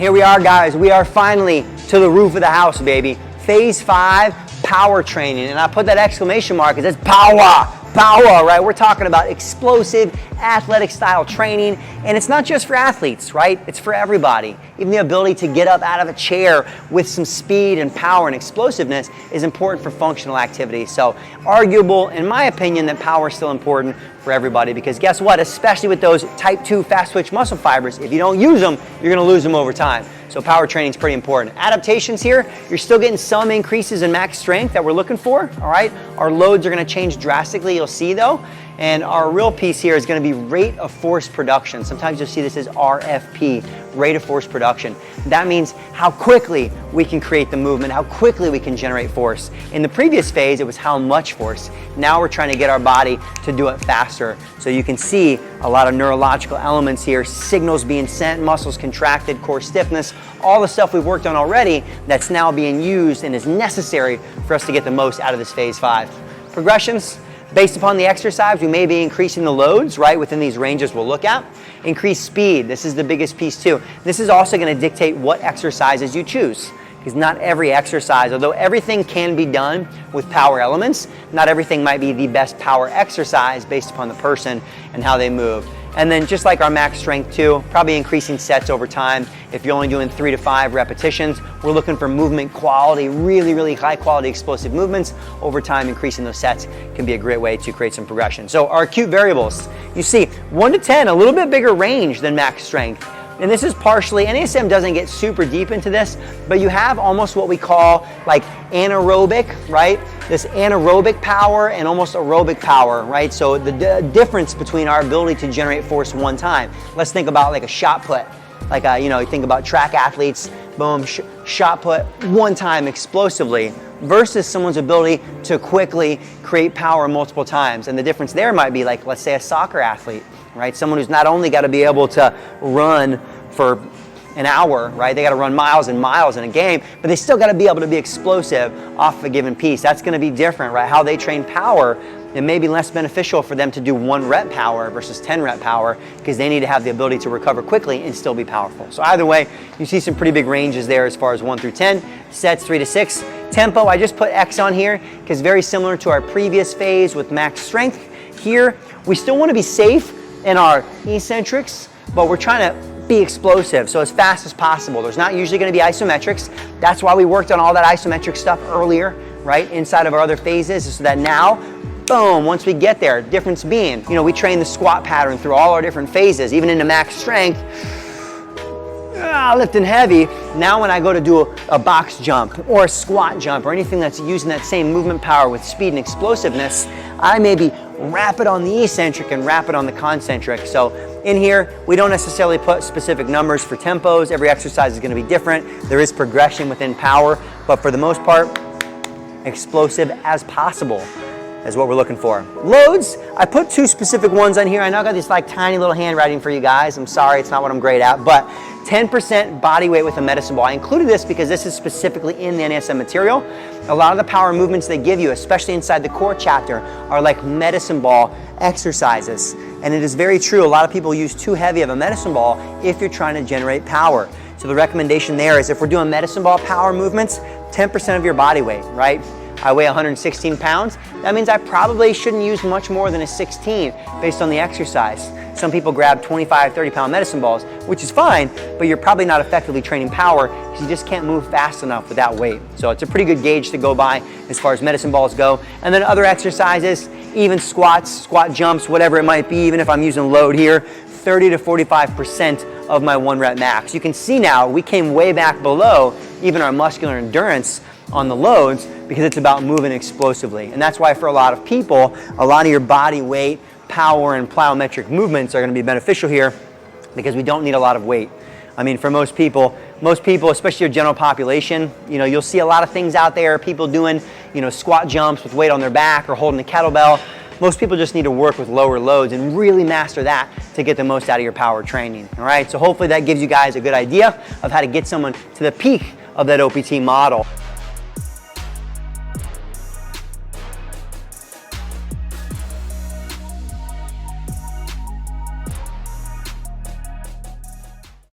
Here we are, guys. We are finally to the roof of the house, baby. Phase 5, power training. And I put that exclamation mark because it's power, right? We're talking about explosive, athletic style training. And it's not just for athletes, right? It's for everybody. Even the ability to get up out of a chair with some speed and power and explosiveness is important for functional activity. So arguable, in my opinion, that power is still important for everybody, because guess what? Especially with those type 2 fast twitch muscle fibers, if you don't use them, you're gonna lose them over time. So power training is pretty important. Adaptations here, you're still getting some increases in max strength that we're looking for, all right? Our loads are gonna change drastically, you'll see though. And our real piece here is gonna be rate of force production. Sometimes you'll see this as RFP, rate of force production. That means how quickly we can create the movement, how quickly we can generate force. In the previous phase, it was how much force. Now we're trying to get our body to do it faster. So you can see a lot of neurological elements here, signals being sent, muscles contracted, core stiffness, all the stuff we've worked on already that's now being used and is necessary for us to get the most out of this phase 5. Progressions. Based upon the exercise, we may be increasing the loads, right, within these ranges we'll look at. Increase speed, this is the biggest piece too. This is also gonna dictate what exercises you choose, because not every exercise, although everything can be done with power elements, not everything might be the best power exercise based upon the person and how they move. And then just like our max strength too, probably increasing sets over time. If you're only doing 3 to 5 repetitions, we're looking for movement quality, really high quality explosive movements. Over time, increasing those sets can be a great way to create some progression. So our acute variables, you see 1 to 10, a little bit bigger range than max strength. And this is partially, NASM doesn't get super deep into this, but you have almost what we call like anaerobic, right? This anaerobic power and almost aerobic power, right? So the difference between our ability to generate force one time. Let's think about like a shot put. Like, you think about track athletes, boom, shot put one time explosively versus someone's ability to quickly create power multiple times. And the difference there might be like, let's say a soccer athlete, right? Someone who's not only got to be able to run for an hour, right? They got to run miles and miles in a game, but they still got to be able to be explosive off a given piece. That's going to be different, right? How they train power, it may be less beneficial for them to do 1 rep power versus 10 rep power, because they need to have the ability to recover quickly and still be powerful. So either way, you see some pretty big ranges there as far as 1 through 10, sets 3 to 6. Tempo, I just put X on here because very similar to our previous phase with max strength. Here, we still want to be safe in our eccentrics, but we're trying to be explosive, so as fast as possible. There's not usually going to be isometrics. That's why we worked on all that isometric stuff earlier, right, inside of our other phases, so that now, boom, once we get there, difference being, we train the squat pattern through all our different phases, even into max strength, lifting heavy. Now when I go to do a box jump or a squat jump or anything that's using that same movement power with speed and explosiveness, I maybe wrap it on the eccentric and wrap it on the concentric. So in here, we don't necessarily put specific numbers for tempos. Every exercise is going to be different. There is progression within power, but for the most part, explosive as possible is what we're looking for. Loads, I put 2 specific ones on here. I know I got this like tiny little handwriting for you guys. I'm sorry, it's not what I'm great at, but 10% body weight with a medicine ball. I included this because this is specifically in the NASM material. A lot of the power movements they give you, especially inside the core chapter, are like medicine ball exercises. And it is very true, a lot of people use too heavy of a medicine ball if you're trying to generate power. So the recommendation there is if we're doing medicine ball power movements, 10% of your body weight, right? I weigh 116 pounds. That means I probably shouldn't use much more than a 16 based on the exercise. Some people grab 25, 30-pound medicine balls, which is fine, but you're probably not effectively training power because you just can't move fast enough with that weight. So it's a pretty good gauge to go by as far as medicine balls go. And then other exercises, even squats, squat jumps, whatever it might be, even if I'm using load here, 30 to 45% of my 1 rep max. You can see now we came way back below even our muscular endurance on the loads because it's about moving explosively. And that's why for a lot of people, a lot of your body weight, power, and plyometric movements are going to be beneficial here because we don't need a lot of weight. I mean, for most people, especially your general population, you'll see a lot of things out there, people doing, squat jumps with weight on their back or holding a kettlebell. Most people just need to work with lower loads and really master that to get the most out of your power training, all right? So hopefully that gives you guys a good idea of how to get someone to the peak of that OPT model.